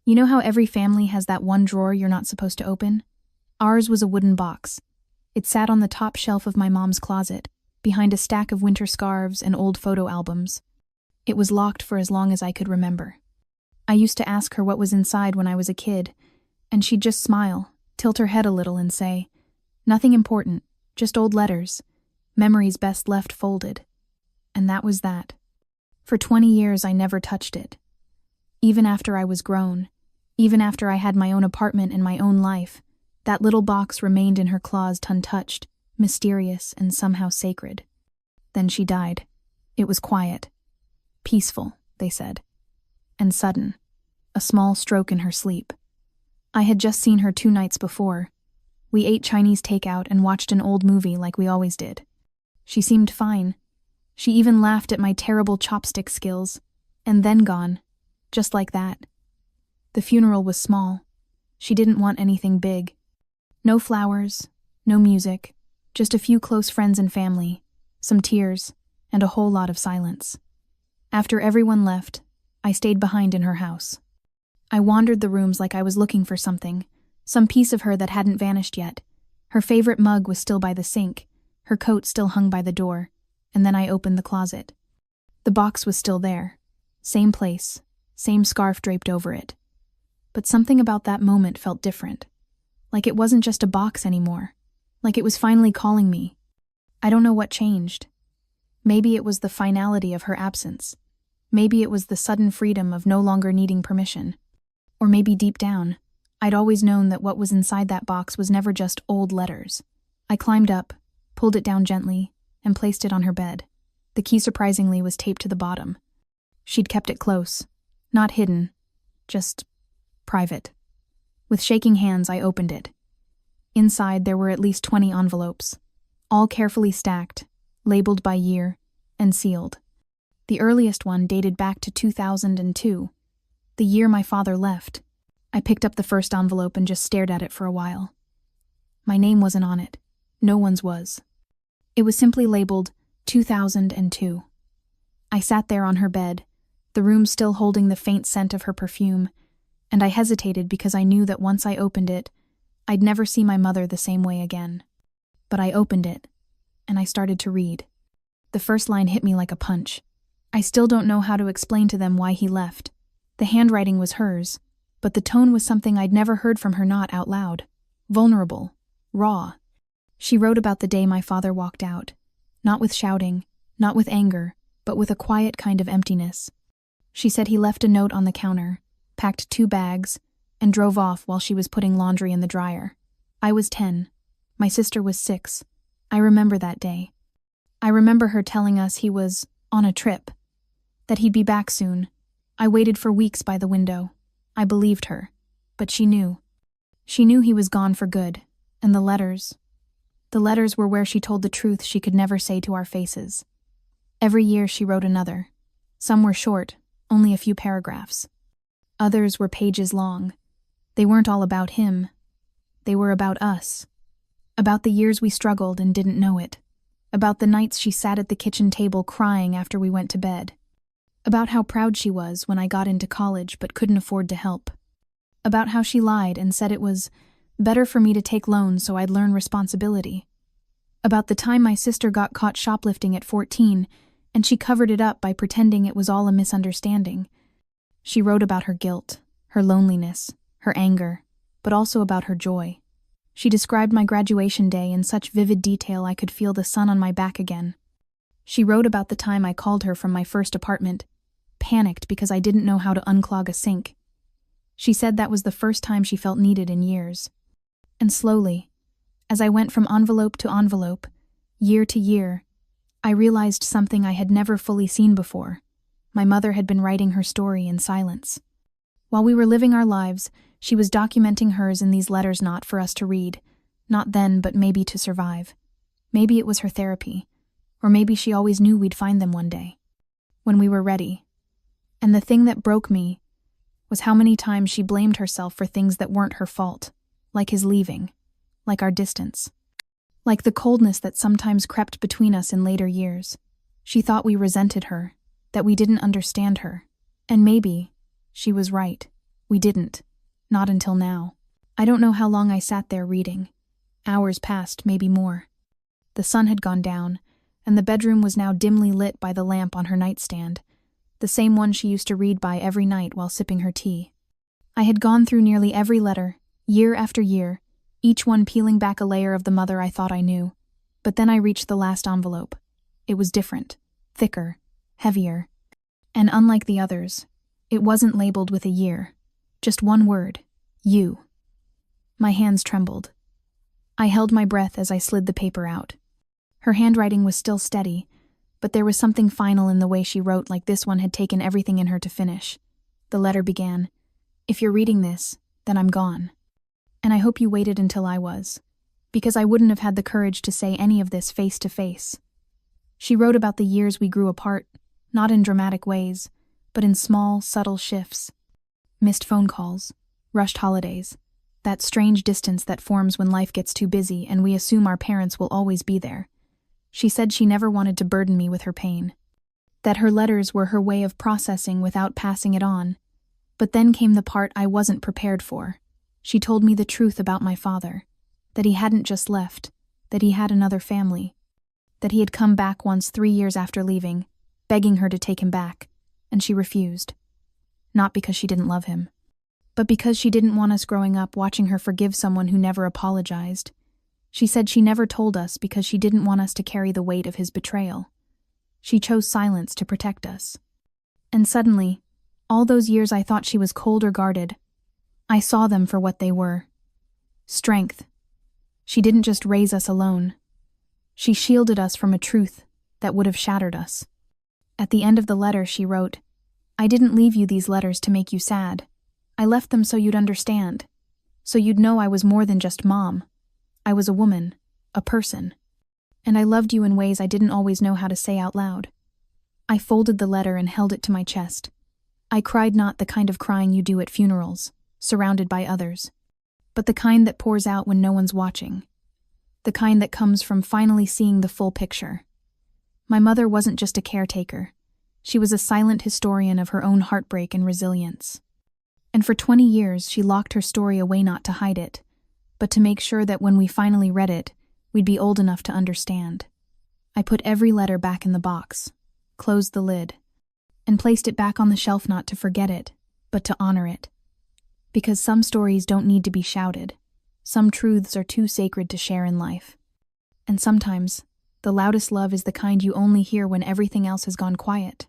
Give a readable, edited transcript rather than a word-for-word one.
You know how every family has that one drawer you're not supposed to open? Ours was a wooden box. It sat on the top shelf of my mom's closet, behind a stack of winter scarves and old photo albums. It was locked for as long as I could remember. I used to ask her what was inside when I was a kid, and she'd just smile, tilt her head a little and say, "Nothing important, just old letters, memories best left folded." And that was that. For 20 years I never touched it. Even after I was grown, even after I had my own apartment and my own life, that little box remained in her closet untouched, mysterious, and somehow sacred. Then she died. It was quiet. Peaceful, they said. And sudden. A small stroke in her sleep. I had just seen her 2 nights before. We ate Chinese takeout and watched an old movie like we always did. She seemed fine. She even laughed at my terrible chopstick skills. And then gone. Just like that. The funeral was small. She didn't want anything big. No flowers, no music, just a few close friends and family, some tears, and a whole lot of silence. After everyone left, I stayed behind in her house. I wandered the rooms like I was looking for something, some piece of her that hadn't vanished yet. Her favorite mug was still by the sink, her coat still hung by the door, and then I opened the closet. The box was still there, same place, same scarf draped over it. But something about that moment felt different. Like it wasn't just a box anymore. Like it was finally calling me. I don't know what changed. Maybe it was the finality of her absence. Maybe it was the sudden freedom of no longer needing permission. Or maybe deep down, I'd always known that what was inside that box was never just old letters. I climbed up, pulled it down gently, and placed it on her bed. The key surprisingly was taped to the bottom. She'd kept it close. Not hidden. Just private. With shaking hands, I opened it. Inside, there were at least 20 envelopes, all carefully stacked, labeled by year, and sealed. The earliest one dated back to 2002, the year my father left. I picked up the first envelope and just stared at it for a while. My name wasn't on it. No one's was. It was simply labeled 2002. I sat there on her bed, the room still holding the faint scent of her perfume, and I hesitated because I knew that once I opened it, I'd never see my mother the same way again. But I opened it, and I started to read. The first line hit me like a punch. I still don't know how to explain to them why he left. The handwriting was hers, but the tone was something I'd never heard from her, not out loud. Vulnerable. Raw. She wrote about the day my father walked out. Not with shouting, not with anger, but with a quiet kind of emptiness. She said he left a note on the counter, packed 2 bags, and drove off while she was putting laundry in the dryer. I was 10. My sister was 6. I remember that day. I remember her telling us he was on a trip, that he'd be back soon. I waited for weeks by the window. I believed her, but she knew. She knew he was gone for good, and the letters were where she told the truth she could never say to our faces. Every year she wrote another. Some were short, only a few paragraphs. Others were pages long. They weren't all about him. They were about us. About the years we struggled and didn't know it. About the nights she sat at the kitchen table crying after we went to bed. About how proud she was when I got into college but couldn't afford to help. About how she lied and said it was better for me to take loans so I'd learn responsibility. About the time my sister got caught shoplifting at 14 and she covered it up by pretending it was all a misunderstanding. She wrote about her guilt, her loneliness, her anger, but also about her joy. She described my graduation day in such vivid detail I could feel the sun on my back again. She wrote about the time I called her from my first apartment, panicked because I didn't know how to unclog a sink. She said that was the first time she felt needed in years. And slowly, as I went from envelope to envelope, year to year, I realized something I had never fully seen before. My mother had been writing her story in silence. While we were living our lives, she was documenting hers in these letters, not for us to read, not then, but maybe to survive. Maybe it was her therapy, or maybe she always knew we'd find them one day, when we were ready. And the thing that broke me was how many times she blamed herself for things that weren't her fault, like his leaving, like our distance, like the coldness that sometimes crept between us in later years. She thought we resented her, that we didn't understand her, and maybe she was right. We didn't. Not until now. I don't know how long I sat there reading. Hours passed, maybe more. The sun had gone down, and the bedroom was now dimly lit by the lamp on her nightstand, the same one she used to read by every night while sipping her tea. I had gone through nearly every letter, year after year, each one peeling back a layer of the mother I thought I knew. But then I reached the last envelope. It was different, thicker, heavier. And unlike the others, it wasn't labeled with a year. Just one word, you. My hands trembled. I held my breath as I slid the paper out. Her handwriting was still steady, but there was something final in the way she wrote, like this one had taken everything in her to finish. The letter began, "If you're reading this, then I'm gone. And I hope you waited until I was, because I wouldn't have had the courage to say any of this face to face." She wrote about the years we grew apart, not in dramatic ways, but in small, subtle shifts. Missed phone calls, rushed holidays, that strange distance that forms when life gets too busy and we assume our parents will always be there. She said she never wanted to burden me with her pain, that her letters were her way of processing without passing it on. But then came the part I wasn't prepared for. She told me the truth about my father, that he hadn't just left, that he had another family, that he had come back once 3 years after leaving, begging her to take him back, and she refused. Not because she didn't love him, but because she didn't want us growing up watching her forgive someone who never apologized. She said she never told us because she didn't want us to carry the weight of his betrayal. She chose silence to protect us. And suddenly, all those years I thought she was cold or guarded, I saw them for what they were. Strength. She didn't just raise us alone. She shielded us from a truth that would have shattered us. At the end of the letter, she wrote, "I didn't leave you these letters to make you sad. I left them so you'd understand. So you'd know I was more than just mom. I was a woman, a person. And I loved you in ways I didn't always know how to say out loud." I folded the letter and held it to my chest. I cried, not the kind of crying you do at funerals, surrounded by others, but the kind that pours out when no one's watching. The kind that comes from finally seeing the full picture. My mother wasn't just a caretaker. She was a silent historian of her own heartbreak and resilience. And for 20 years, she locked her story away, not to hide it, but to make sure that when we finally read it, we'd be old enough to understand. I put every letter back in the box, closed the lid, and placed it back on the shelf, not to forget it, but to honor it. Because some stories don't need to be shouted. Some truths are too sacred to share in life. And sometimes, the loudest love is the kind you only hear when everything else has gone quiet.